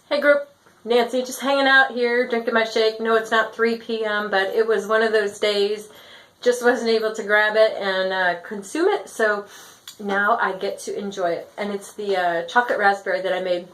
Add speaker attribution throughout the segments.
Speaker 1: Hey group, Nancy, just hanging out here, drinking my shake. No, it's not 3 p.m., but it was one of those days, just wasn't able to grab it and consume it, so now I get to enjoy it. And it's the chocolate raspberry that I made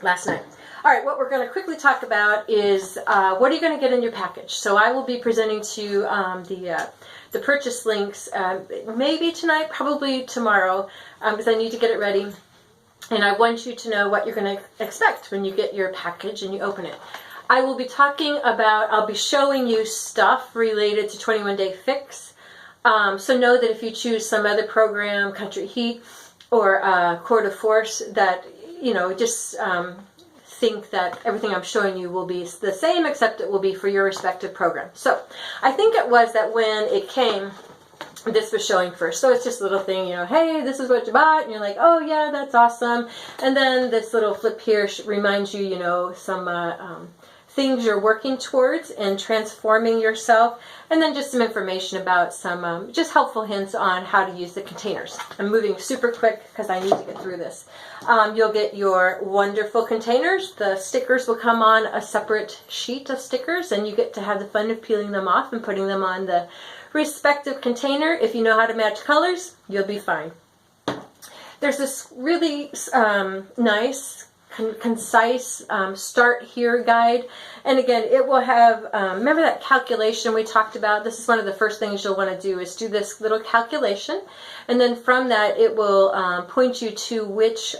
Speaker 1: last night. All right, what we're going to quickly talk about is what are you going to get in your package. So I will be presenting to you the purchase links maybe tonight, probably tomorrow, because I need to get it ready. And I want you to know what you're going to expect when you get your package and you open it. I will be talking about, I'll be showing you stuff related to 21 Day Fix. So know that if you choose some other program, Country Heat or Core de Force, that, you know, just think that everything I'm showing you will be the same, except it will be for your respective program. So I think it was that when it came, this was showing first. So it's just a little thing, you know, hey, this is what you bought. And you're like, oh yeah, that's awesome. And then this little flip here reminds you, you know, some things you're working towards and transforming yourself. And then just some information about some just helpful hints on how to use the containers. I'm moving super quick because I need to get through this. You'll get your wonderful containers. The stickers will come on a separate sheet of stickers, and you get to have the fun of peeling them off and putting them on the respective container. If you know how to match colors, you'll be fine. There's this really nice, concise start here guide, and again, it will have, remember that calculation we talked about? This is one of the first things you'll want to do, is do this little calculation, and then from that it will point you to which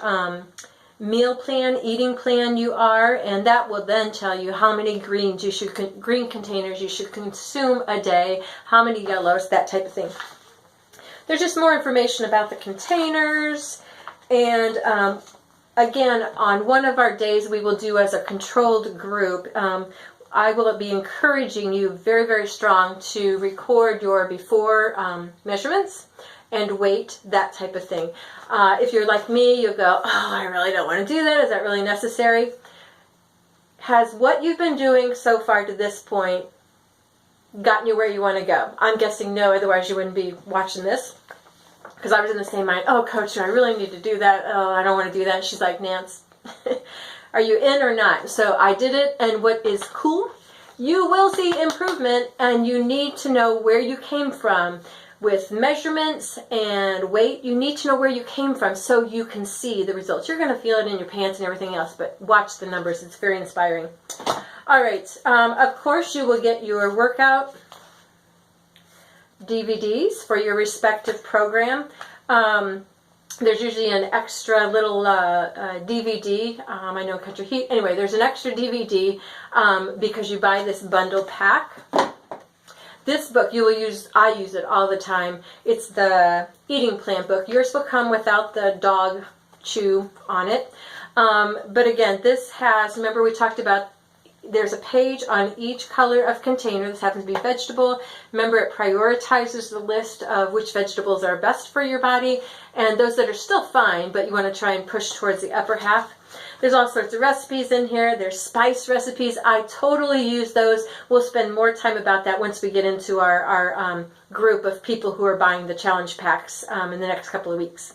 Speaker 1: meal plan, eating plan you are, and that will then tell you how many green containers you should consume a day, how many yellows, that type of thing. There's just more information about the containers, and again, on one of our days we will do as a controlled group, I will be encouraging you very, very strong to record your before measurements and weight, that type of thing. If you're like me, you'll go, oh, I really don't want to do that. Is that really necessary? Has what you've been doing so far to this point gotten you where you want to go? I'm guessing no, otherwise you wouldn't be watching this. Because I was in the same mind, oh, coach, I really need to do that. Oh, I don't want to do that. She's like, Nance, are you in or not? So I did it, and what is cool, you will see improvement, and you need to know where you came from. With measurements and weight, you need to know where you came from so you can see the results. You're going to feel it in your pants and everything else, but watch the numbers. It's very inspiring. All right. Of course, you will get your workout DVDs for your respective program. There's usually an extra little DVD. I know Country Heat. Anyway, there's an extra DVD because you buy this bundle pack. This book you will use, I use it all the time. It's the eating plan book. Yours will come without the dog chew on it. But again, this has, remember we talked about, there's a page on each color of container. This happens to be vegetable. Remember, it prioritizes the list of which vegetables are best for your body, and those that are still fine, but you want to try and push towards the upper half. There's all sorts of recipes in here. There's spice recipes. I totally use those. We'll spend more time about that once we get into our group of people who are buying the challenge packs in the next couple of weeks.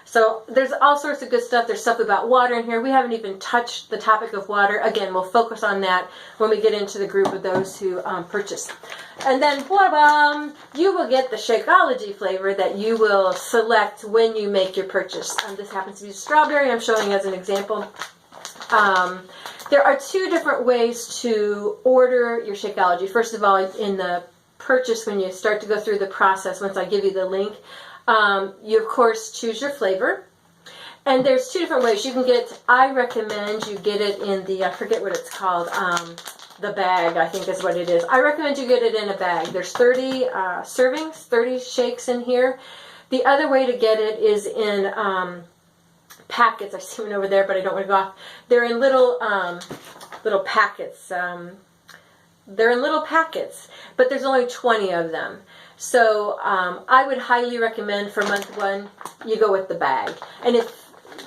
Speaker 1: So there's all sorts of good stuff. There's stuff about water in here. We haven't even touched the topic of water. Again, we'll focus on that when we get into the group of those who purchase. And then, blah, you will get the Shakeology flavor that you will select when you make your purchase. This happens to be strawberry. I'm showing as an example. There are two different ways to order your Shakeology. First of all, in the purchase, when you start to go through the process, once I give you the link, you of course choose your flavor, and there's two different ways you can get. I recommend you get it in the, I forget what it's called, the bag, I think is what it is. I recommend you get it in a bag. There's 30 servings, 30 shakes in here. The other way to get it is in packets. I see one over there, but I don't want to go off. They're in little packets. They're in little packets, but there's only 20 of them. So I would highly recommend for month one, you go with the bag. And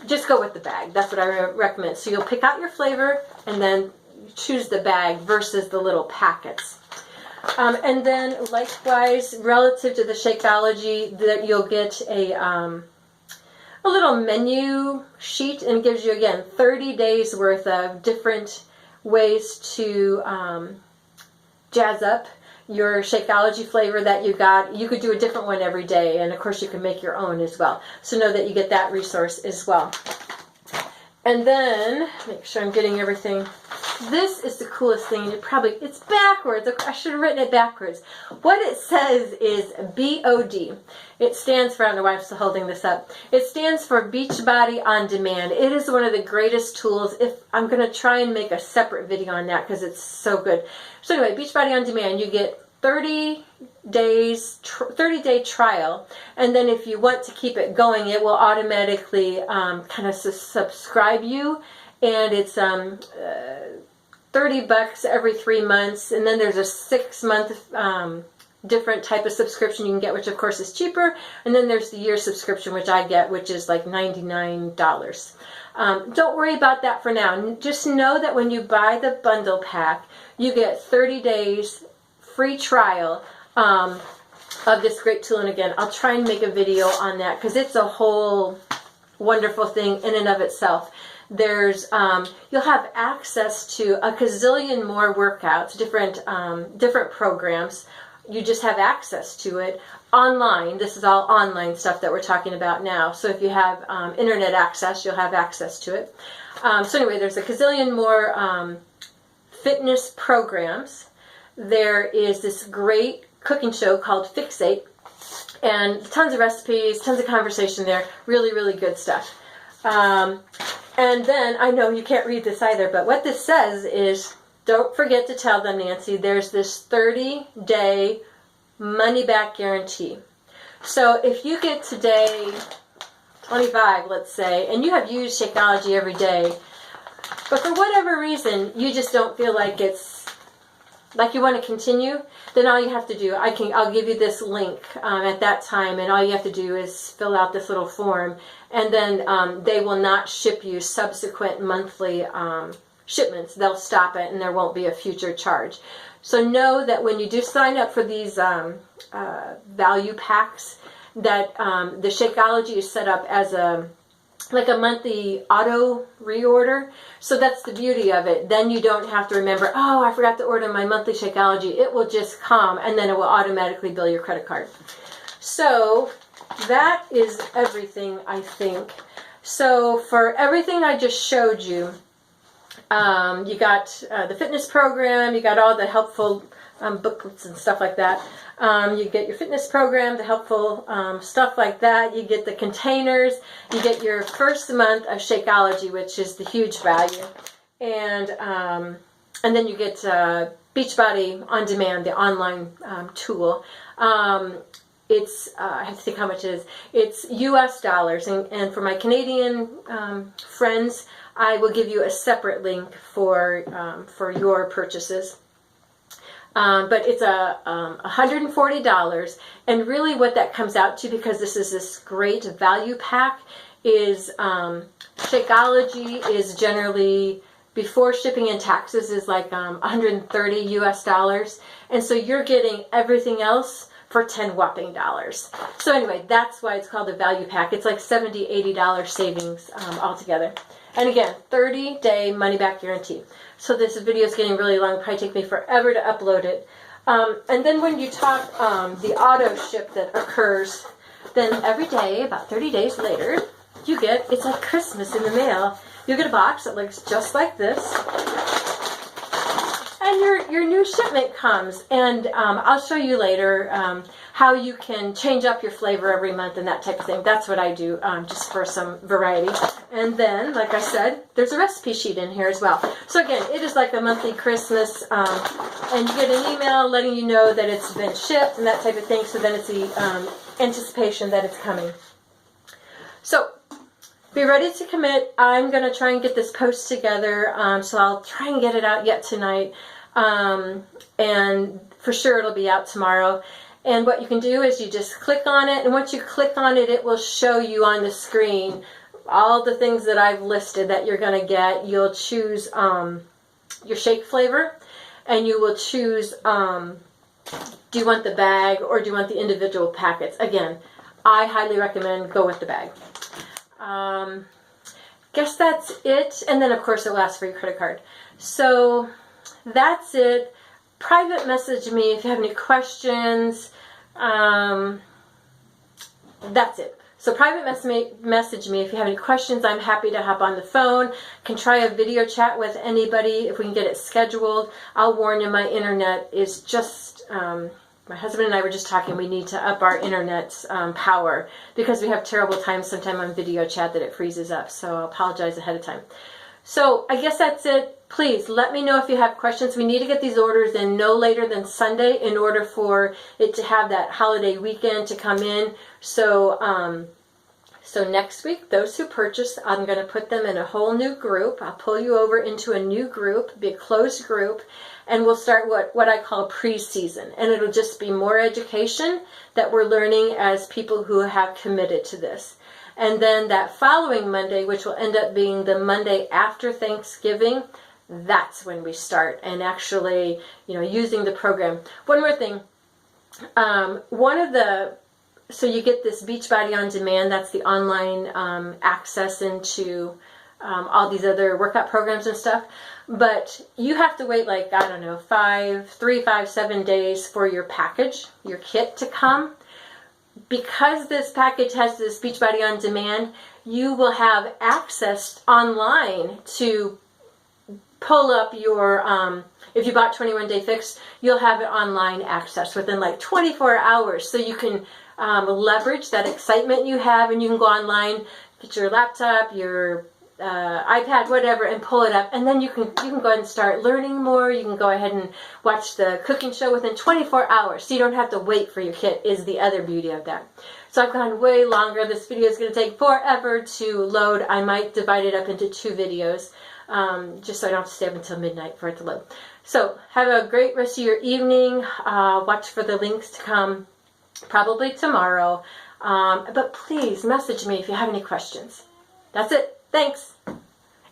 Speaker 1: just go with the bag. That's what I recommend. So you'll pick out your flavor and then choose the bag versus the little packets. And then likewise, relative to the Shakeology, that you'll get a little menu sheet, and it gives you, again, 30 days worth of different ways to jazz up your Shakeology flavor that you got. You could do a different one every day, and of course you can make your own as well. So know that you get that resource as well. And then, make sure I'm getting everything. This is the coolest thing. It's backwards. I should have written it backwards. What it says is BOD. It stands for, I don't know why I'm still holding this up. It stands for Beachbody On Demand. It is one of the greatest tools. I'm going to try and make a separate video on that because it's so good. So anyway, Beachbody On Demand, you get 30 day trial, and then if you want to keep it going, it will automatically kind of subscribe you, and it's $30 every 3 months, and then there's a 6-month different type of subscription you can get, which of course is cheaper, and then there's the year subscription, which I get, which is like $99. Don't worry about that for now. Just know that when you buy the bundle pack, you get 30 days free trial of this great tool. And again, I'll try and make a video on that because it's a whole wonderful thing in and of itself. There's you'll have access to a gazillion more workouts, different programs. You just have access to it online. This is all online stuff that we're talking about now. So if you have internet access, you'll have access to it. So anyway, there's a gazillion more fitness programs. There is this great cooking show called Fixate, and tons of recipes, tons of conversation there. Really, really good stuff. And then, I know you can't read this either, but what this says is, don't forget to tell them, Nancy, there's this 30-day money-back guarantee. So if you get to day 25, let's say, and you have used Shakeology every day, but for whatever reason, you just don't feel like you want to continue, then all you have to do, I'll give you this link at that time, and all you have to do is fill out this little form, and then they will not ship you subsequent monthly shipments. They'll stop it, and there won't be a future charge. So know that when you do sign up for these value packs, that the Shakeology is set up as like a monthly auto reorder. So that's the beauty of it. Then you don't have to remember, oh, I forgot to order my monthly Shakeology. It will just come, and then it will automatically bill your credit card. So that is everything, I think. So for everything I just showed you, you got the fitness program, you got all the helpful booklets and stuff like that. You get your fitness program, the helpful stuff like that. You get the containers. You get your first month of Shakeology, which is the huge value. And then you get Beachbody On Demand, the online tool. It's, I have to think how much it is. It's US dollars. And for my Canadian friends, I will give you a separate link for your purchases. But it's $140, and really what that comes out to, because this is this great value pack, is Shakeology is generally, before shipping and taxes, is like $130 US, and so you're getting everything else for $10 whopping dollars. So anyway, that's why it's called a value pack. It's like $70, $80 savings altogether. And again, 30-day money-back guarantee. So this video is getting really long. It'll probably take me forever to upload it. And then when you talk the auto ship that occurs, then every day, about 30 days later, you get, it's like Christmas in the mail. You get a box that looks just like this. And your new shipment comes. And I'll show you later how you can change up your flavor every month and that type of thing. That's what I do, just for some variety. And then, like I said, there's a recipe sheet in here as well. So again, it is like a monthly Christmas, and you get an email letting you know that it's been shipped and that type of thing. So then it's the anticipation that it's coming. So be ready to commit. I'm going to try and get this post together, so I'll try and get it out yet tonight. And for sure it'll be out tomorrow. And what you can do is you just click on it, and once you click on it, it will show you on the screen all the things that I've listed that you're going to get. You'll choose your shake flavor, and you will choose, do you want the bag or do you want the individual packets? Again, I highly recommend go with the bag. Guess that's it. And then, of course, it will ask for your credit card. So that's it. Private message me if you have any questions. That's it. So private message me if you have any questions. I'm happy to hop on the phone. Can try a video chat with anybody if we can get it scheduled. I'll warn you, my internet is just... my husband and I were just talking. We need to up our internet's power because we have terrible times sometime on video chat that it freezes up. So I'll apologize ahead of time. So I guess that's it. Please let me know if you have questions. We need to get these orders in no later than Sunday in order for it to have that holiday weekend to come in. So, so next week, those who purchase, I'm going to put them in a whole new group. I'll pull you over into a new group, be a closed group, and we'll start what I call pre-season. And it'll just be more education that we're learning as people who have committed to this. And then that following Monday, which will end up being the Monday after Thanksgiving, that's when we start and actually, using the program. One more thing. So you get this Beachbody On Demand. That's the online access into all these other workout programs and stuff. But you have to wait 7 days for your package, your kit to come. Because this package has this Beachbody On Demand, you will have access online to pull up your, if you bought 21 Day Fix, you'll have it online access within 24 hours. So you can leverage that excitement you have, and you can go online, get your laptop, your iPad, whatever, and pull it up, and then you can go ahead and start learning more. You can go ahead and watch the cooking show within 24 hours, so you don't have to wait for your kit, is the other beauty of that. So I've gone way longer. This video is going to take forever to load. I might divide it up into 2 videos, just so I don't have to stay up until midnight for it to load. So have a great rest of your evening. Watch for the links to come probably tomorrow. But please message me if you have any questions. That's it. Thanks.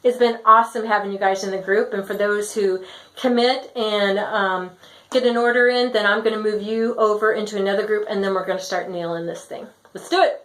Speaker 1: It's been awesome having you guys in the group. And for those who commit and get an order in, then I'm going to move you over into another group, and then we're going to start nailing this thing. Let's do it.